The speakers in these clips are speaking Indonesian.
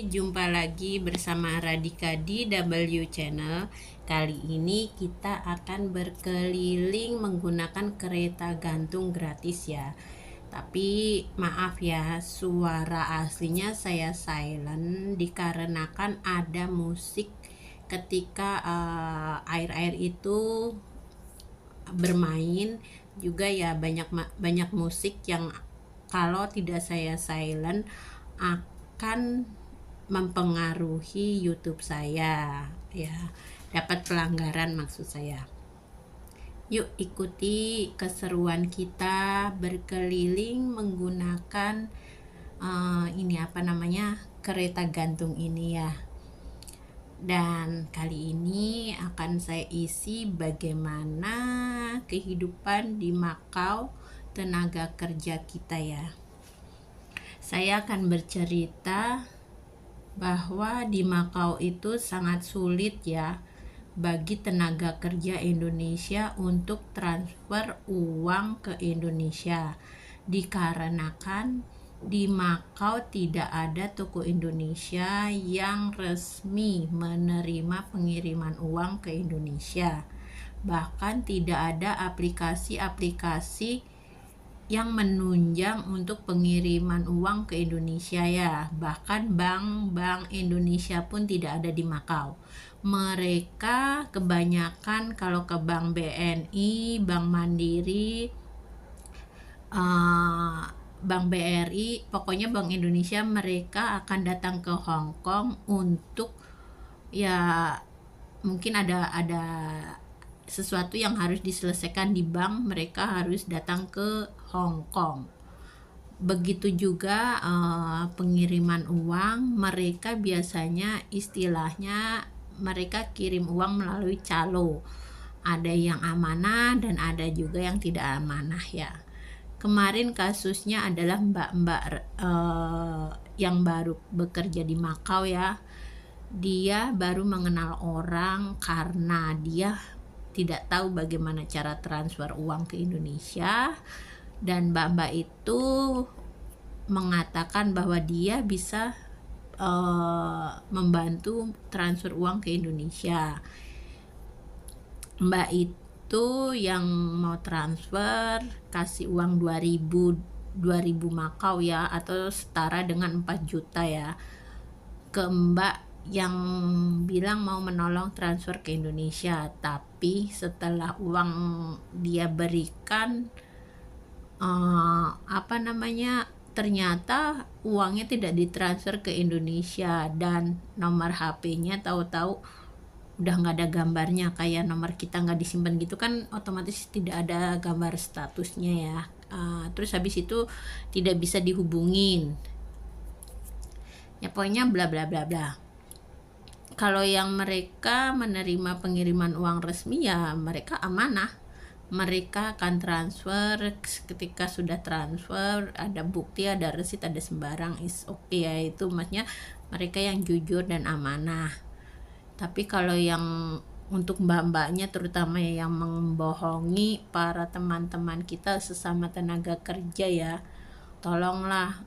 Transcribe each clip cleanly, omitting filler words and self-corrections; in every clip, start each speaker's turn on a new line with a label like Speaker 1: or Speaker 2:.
Speaker 1: jumpa lagi bersama Radika di W Channel. Kali ini kita akan berkeliling menggunakan kereta gantung gratis ya. Tapi maaf ya, suara aslinya saya silent dikarenakan ada musik ketika air-air itu bermain juga ya, banyak musik yang kalau tidak saya silent akan mempengaruhi YouTube saya ya, dapat pelanggaran maksud saya. Yuk ikuti keseruan kita berkeliling menggunakan kereta gantung ini ya. Dan kali ini akan saya isi bagaimana kehidupan di Makau tenaga kerja kita ya. Saya akan bercerita bahwa di Makau itu sangat sulit ya bagi tenaga kerja Indonesia untuk transfer uang ke Indonesia, dikarenakan di Makau tidak ada toko Indonesia yang resmi menerima pengiriman uang ke Indonesia. Bahkan tidak ada aplikasi-aplikasi yang menunjang untuk pengiriman uang ke Indonesia ya. Bahkan bank Indonesia pun tidak ada di Makau. Mereka kebanyakan kalau ke Bank BNI, Bank Mandiri, Bank BRI, pokoknya Bank Indonesia, mereka akan datang ke Hong Kong untuk ya mungkin ada sesuatu yang harus diselesaikan di bank, mereka harus datang ke Hong Kong. Begitu juga pengiriman uang, mereka biasanya istilahnya mereka kirim uang melalui calo. Ada yang amanah dan ada juga yang tidak amanah ya. Kemarin kasusnya adalah mbak-mbak yang baru bekerja di Makau ya. Dia baru mengenal orang karena dia tidak tahu bagaimana cara transfer uang ke Indonesia, dan mbak-mbak itu mengatakan bahwa dia bisa membantu transfer uang ke Indonesia. Mbak itu yang mau transfer kasih uang 2000 Makau ya, atau setara dengan 4 juta ya, ke mbak yang bilang mau menolong transfer ke Indonesia. Tapi setelah uang dia berikan ternyata uangnya tidak ditransfer ke Indonesia, dan nomor HP-nya tahu-tahu udah nggak ada gambarnya, kayak nomor kita nggak disimpan gitu kan, otomatis tidak ada gambar statusnya ya. Terus habis itu tidak bisa dihubungin ya, pokoknya bla bla bla bla. Kalau yang mereka menerima pengiriman uang resmi ya mereka amanah, mereka akan transfer. Ketika sudah transfer ada bukti, ada resit, ada sembarang, is okay ya, itu maksudnya mereka yang jujur dan amanah. Tapi kalau yang untuk mbak-mbaknya terutama ya, yang membohongi para teman-teman kita sesama tenaga kerja ya, tolonglah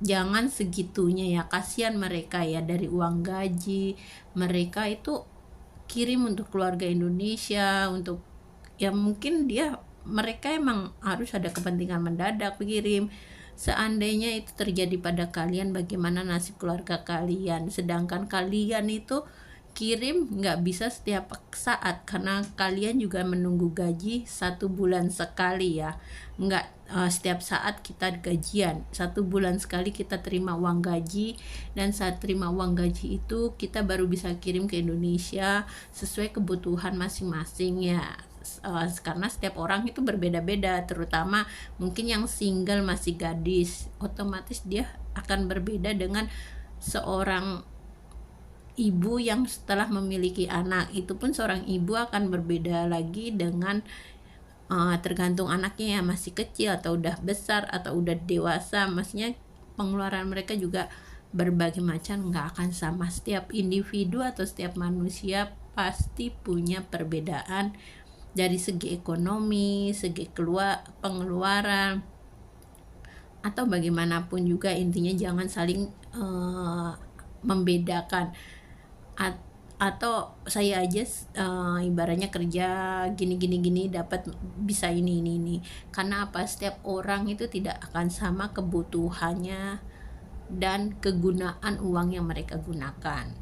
Speaker 1: jangan segitunya ya, kasihan mereka ya, dari uang gaji mereka itu kirim untuk keluarga Indonesia, untuk ya mungkin mereka emang harus ada kepentingan mendadak kirim. Seandainya itu terjadi pada kalian, bagaimana nasib keluarga kalian? Sedangkan kalian itu kirim nggak bisa setiap saat karena kalian juga menunggu gaji 1 bulan sekali ya, nggak setiap saat kita gajian, 1 bulan sekali kita terima uang gaji, dan saat terima uang gaji itu kita baru bisa kirim ke Indonesia sesuai kebutuhan masing-masing ya. Karena setiap orang itu berbeda-beda, terutama mungkin yang single masih gadis, otomatis dia akan berbeda dengan seorang ibu yang setelah memiliki anak. Itu pun seorang ibu akan berbeda lagi dengan tergantung anaknya ya, masih kecil atau udah besar atau udah dewasa, maksudnya pengeluaran mereka juga berbagai macam, nggak akan sama. Setiap individu atau setiap manusia pasti punya perbedaan dari segi ekonomi, segi pengeluaran, atau bagaimanapun juga, intinya jangan saling membedakan. Atau saya aja ibaratnya kerja gini dapat bisa ini. Karena apa? Setiap orang itu tidak akan sama kebutuhannya dan kegunaan uang yang mereka gunakan.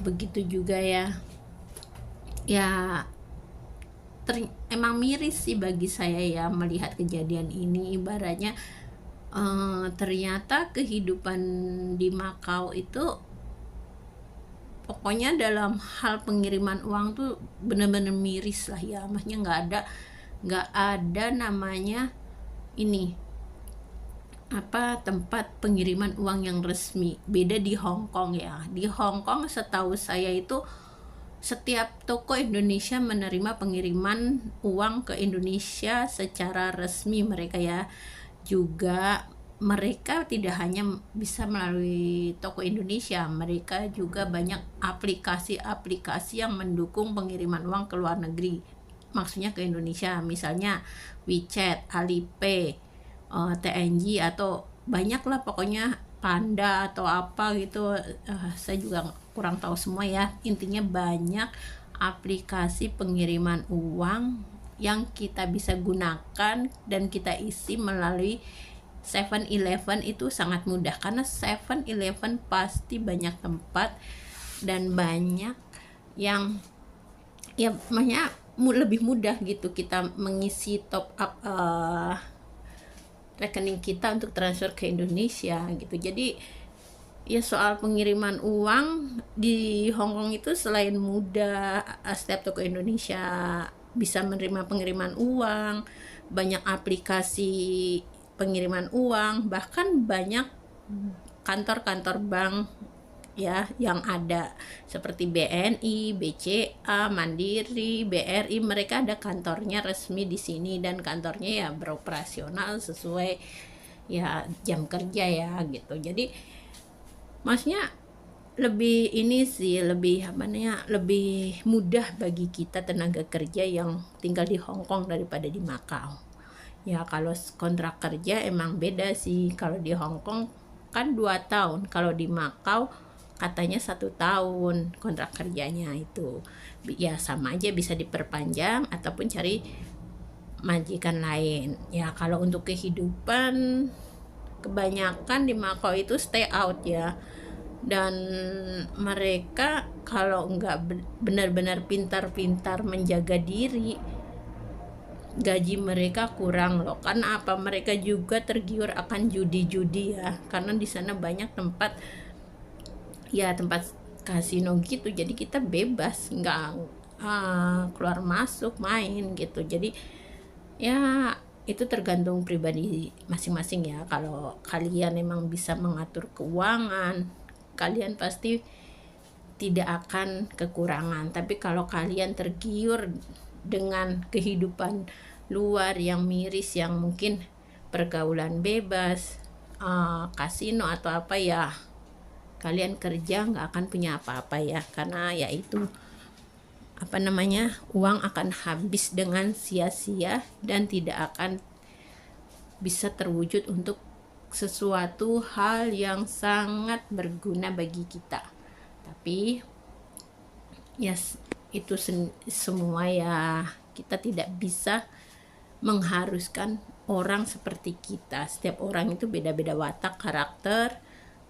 Speaker 1: Begitu juga ya emang miris sih bagi saya ya melihat kejadian ini. Ibaratnya ternyata kehidupan di Makau itu pokoknya dalam hal pengiriman uang tuh bener-bener miris lah ya. Maksudnya nggak ada namanya ini tempat pengiriman uang yang resmi. Beda di Hong Kong ya. Di Hong Kong setahu saya itu setiap toko Indonesia menerima pengiriman uang ke Indonesia secara resmi mereka ya. Juga mereka tidak hanya bisa melalui toko Indonesia, mereka juga banyak aplikasi-aplikasi yang mendukung pengiriman uang ke luar negeri, maksudnya ke Indonesia, misalnya WeChat, Alipay, TNG, atau banyak lah pokoknya, Panda atau apa gitu. Saya juga kurang tahu semua ya. Intinya banyak aplikasi pengiriman uang yang kita bisa gunakan dan kita isi melalui 7-Eleven. Itu sangat mudah karena 7-Eleven pasti banyak tempat dan banyak yang ya makanya lebih mudah gitu kita mengisi top up rekening kita untuk transfer ke Indonesia gitu. Jadi ya soal pengiriman uang di Hong Kong itu selain mudah, setiap toko Indonesia bisa menerima pengiriman uang, banyak aplikasi pengiriman uang, bahkan banyak kantor-kantor bank ya yang ada seperti BNI, BCA, Mandiri, BRI, mereka ada kantornya resmi di sini dan kantornya ya beroperasional sesuai ya jam kerja ya gitu. Jadi maksudnya lebih ini sih, lebih mudah bagi kita tenaga kerja yang tinggal di Hong Kong daripada di Makau. Ya kalau kontrak kerja emang beda sih. Kalau di Hong Kong kan 2 tahun, kalau di Makau katanya 1 tahun kontrak kerjanya itu. Ya sama aja, bisa diperpanjang ataupun cari majikan lain. Ya kalau untuk kehidupan kebanyakan di Makau itu stay out ya. Dan mereka kalau nggak benar-benar pintar-pintar menjaga diri, gaji mereka kurang loh. Karena apa? Mereka juga tergiur akan judi-judi ya, karena di sana banyak tempat kasino gitu. Jadi kita bebas, nggak keluar masuk main gitu. Jadi ya itu tergantung pribadi masing-masing ya. Kalau kalian memang bisa mengatur keuangan, kalian pasti tidak akan kekurangan. Tapi kalau kalian tergiur dengan kehidupan luar yang miris, yang mungkin pergaulan bebas, kasino atau apa ya, kalian kerja nggak akan punya apa-apa ya. Karena ya itu uang akan habis dengan sia-sia dan tidak akan bisa terwujud untuk sesuatu hal yang sangat berguna bagi kita. Tapi itu semua ya, kita tidak bisa mengharuskan orang seperti kita. Setiap orang itu beda-beda watak, karakter,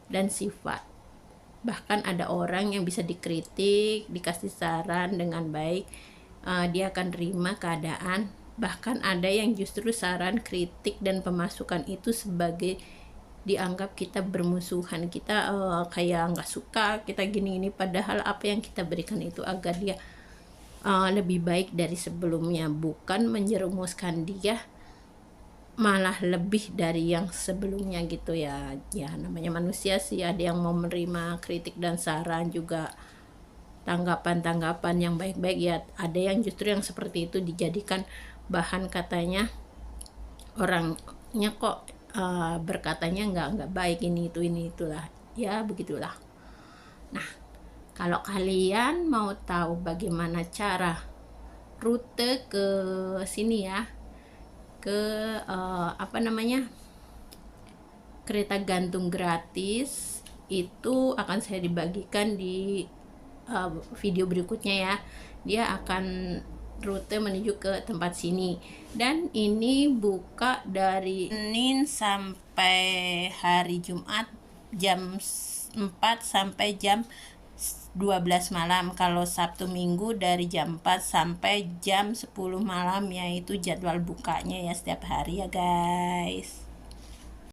Speaker 1: dan sifat. Bahkan ada orang yang bisa dikritik, dikasih saran dengan baik, dia akan terima keadaan. Bahkan ada yang justru saran, kritik, dan pemasukan itu sebagai dianggap kita bermusuhan, kita kayak nggak suka kita gini-gini, padahal apa yang kita berikan itu agar dia lebih baik dari sebelumnya, bukan menjerumuskan dia malah lebih dari yang sebelumnya gitu ya. Ya namanya manusia sih, ada yang mau menerima kritik dan saran, juga tanggapan-tanggapan yang baik-baik ya. Ada yang justru yang seperti itu dijadikan bahan, katanya orangnya kok berkatanya nggak baik, ini itulah ya, begitulah. Nah kalau kalian mau tahu bagaimana cara rute ke sini ya, ke kereta gantung gratis itu akan saya dibagikan di video berikutnya ya. Dia akan rute menuju ke tempat sini, dan ini buka dari Senin sampai hari Jumat jam 4 sampai jam 12 malam. Kalau Sabtu Minggu dari jam 4 sampai jam 10 malam, yaitu jadwal bukanya ya setiap hari ya guys.